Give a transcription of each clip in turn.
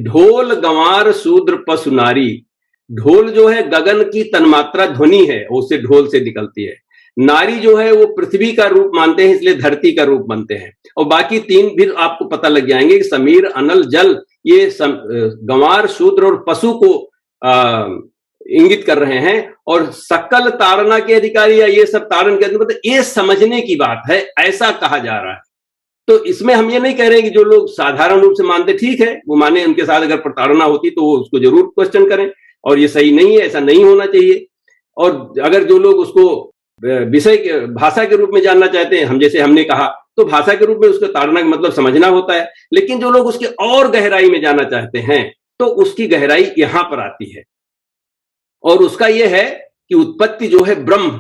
ढोल गंवार शूद्र पशु नारी। ढोल जो है गगन की तन्मात्रा ध्वनि है, उससे ढोल से निकलती है। नारी जो है वो पृथ्वी का रूप मानते हैं, इसलिए धरती का रूप बनते हैं। और बाकी तीन भी आपको पता लग जाएंगे कि समीर, अनल, जल, ये गंवार, शूद्र और पशु को इंगित कर रहे हैं। और सकल ताड़ना के अधिकारी या ये सब तारण के मतलब ये समझने की बात है, ऐसा कहा जा रहा है। तो इसमें हम ये नहीं कह रहे कि जो लोग साधारण रूप से मानते ठीक है, वो माने, उनके साथ अगर प्रताड़ना होती तो वो उसको जरूर क्वेश्चन करें, और ये सही नहीं है, ऐसा नहीं होना चाहिए। और अगर जो लोग उसको विषय के भाषा के रूप में जानना चाहते हैं, हम जैसे हमने कहा, तो भाषा के रूप में उसको ताड़ना का मतलब समझना होता है। लेकिन जो लोग उसके और गहराई में जाना चाहते हैं, तो उसकी गहराई यहां पर आती है। और उसका यह है कि उत्पत्ति जो है ब्रह्म,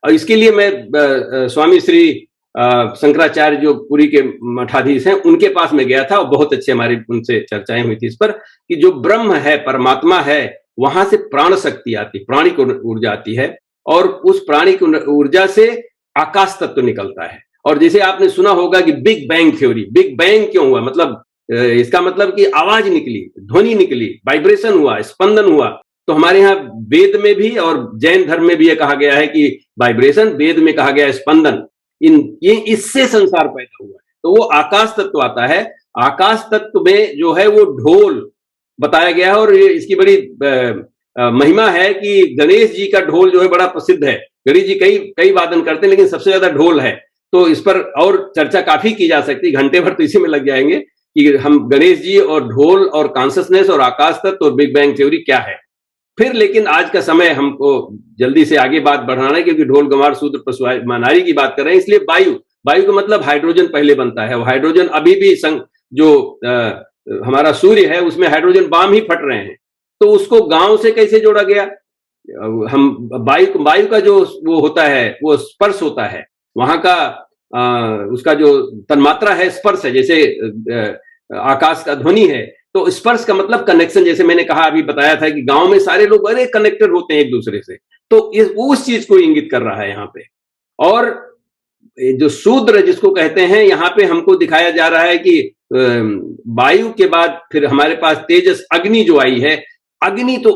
और इसके लिए मैं स्वामी श्री शंकराचार्य जो पुरी के मठाधीश हैं, उनके पास में गया था, और बहुत अच्छे हमारी उनसे चर्चाएं हुई थी इस पर कि जो ब्रह्म है, परमात्मा है, वहां से प्राण शक्ति आती, प्राणिक ऊर्जा आती है, और उस प्राणिक ऊर्जा से आकाश तत्व निकलता है। और जैसे आपने सुना होगा कि big bang theory, big bang क्यों हुआ, मतलब इसका मतलब कि आवाज निकली, ध्वनि निकली, वाइब्रेशन हुआ, स्पंदन हुआ। तो हमारे यहाँ वेद में भी और जैन धर्म में भी यह कहा गया है कि वाइब्रेशन, वेद में कहा गया है स्पंदन, ये इससे संसार पैदा हुआ है। तो वो आकाश तत्व आता है। आकाश तत्व में जो है वो ढोल बताया गया है, और इसकी बड़ी महिमा है कि गणेश जी का ढोल जो है बड़ा प्रसिद्ध है। गणेश जी कई वादन करते हैं, लेकिन सबसे ज्यादा ढोल है। तो इस पर और चर्चा काफी की जा सकती है, घंटे भर तो इसी में लग जाएंगे कि हम गणेश जी और ढोल और कॉन्शसनेस और आकाश तत्व और बिग बैंग थ्योरी क्या है। फिर लेकिन आज का समय हमको जल्दी से आगे बात बढ़ाना है, क्योंकि ढोल गंवार शूद्र पशु नारी की बात कर रहे हैं, इसलिए वायु का मतलब हाइड्रोजन पहले बनता है। हाइड्रोजन अभी भी जो हमारा सूर्य है उसमें हाइड्रोजन बम ही फट रहे हैं। तो उसको गांव से कैसे जोड़ा गया, हम वायु का जो वो होता है वो स्पर्श होता है, वहां का उसका जो तन्मात्रा है स्पर्श है, जैसे आकाश का ध्वनि है। तो स्पर्श का मतलब कनेक्शन, जैसे मैंने कहा अभी बताया था कि गांव में सारे लोग बड़े कनेक्टेड होते हैं एक दूसरे से, तो उस चीज को इंगित कर रहा है यहाँ पे। और जो शूद्र जिसको कहते हैं, यहाँ पे हमको दिखाया जा रहा है कि वायु के बाद फिर हमारे पास तेजस, अग्नि जो आई है। अग्नि तो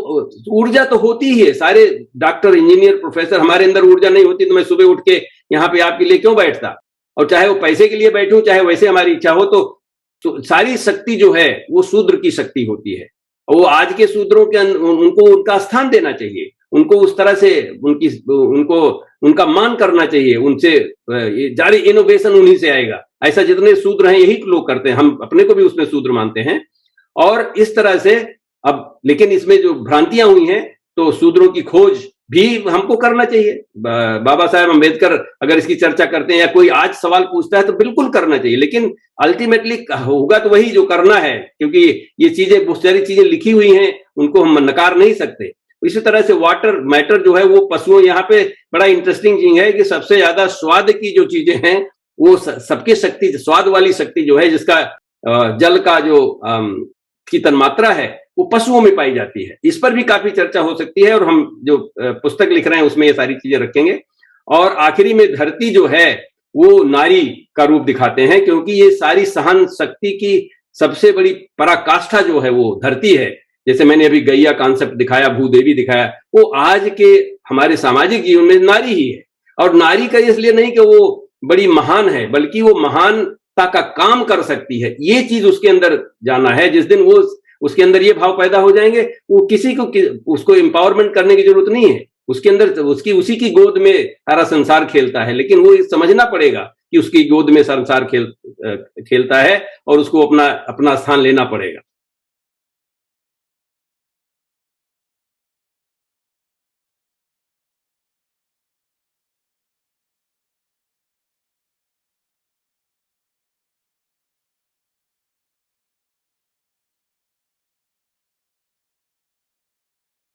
ऊर्जा तो होती ही है, सारे डॉक्टर, इंजीनियर, प्रोफेसर, हमारे अंदर ऊर्जा नहीं होती तो मैं सुबह उठ के यहाँ पे आपके लिए क्यों बैठता, और चाहे वो पैसे के लिए बैठूं, चाहे वैसे हमारी इच्छा हो, तो सारी शक्ति जो है वो शूद्र की शक्ति होती है। और वो आज के शूद्रों के उनको उनका स्थान देना चाहिए, उनको उस तरह से उनका मान करना चाहिए, उनसे जारी इनोवेशन उन्हीं से आएगा। ऐसा जितने शूद्र हैं यही लोग करते हैं, हम अपने को भी उसमें शूद्र मानते हैं। और इस तरह से अब लेकिन इसमें जो भ्रांतियां हुई हैं, तो शूद्रों की खोज भी हमको करना चाहिए। बाबा साहेब अम्बेडकर अगर इसकी चर्चा करते हैं, या कोई आज सवाल पूछता है, तो बिल्कुल करना चाहिए। लेकिन अल्टीमेटली होगा तो वही जो करना है, क्योंकि ये चीजें, बहुत सारी चीजें लिखी हुई हैं, उनको हम नकार नहीं सकते। इसी तरह से वाटर मैटर जो है वो पशुओं, यहाँ पे बड़ा इंटरेस्टिंग चीज है कि सबसे ज्यादा स्वाद की जो चीजें हैं वो सबके शक्ति, स्वाद वाली शक्ति जो है, जिसका जल का जो की तन्मात्रा है वो पशुओं में पाई जाती है। इस पर भी काफी चर्चा हो सकती है, और हम जो पुस्तक लिख रहे हैं उसमें ये सारी चीजें रखेंगे। और आखिरी में धरती जो है वो नारी का रूप दिखाते हैं, क्योंकि ये सारी सहन शक्ति की सबसे बड़ी पराकाष्ठा जो है वो धरती है। जैसे मैंने अभी गैया कॉन्सेप्ट दिखाया, भूदेवी दिखाया, वो आज के हमारे सामाजिक जीवन में नारी ही है। और नारी का इसलिए नहीं कि वो बड़ी महान है, बल्कि वो महानता का काम कर सकती है, ये चीज उसके अंदर जाना है। जिस दिन वो उसके अंदर ये भाव पैदा हो जाएंगे, वो किसी को उसको एम्पावरमेंट करने की जरूरत नहीं है। उसके अंदर उसी की गोद में सारा संसार खेलता है, लेकिन वो समझना पड़ेगा कि उसकी गोद में संसार खेलता है, और उसको अपना स्थान लेना पड़ेगा।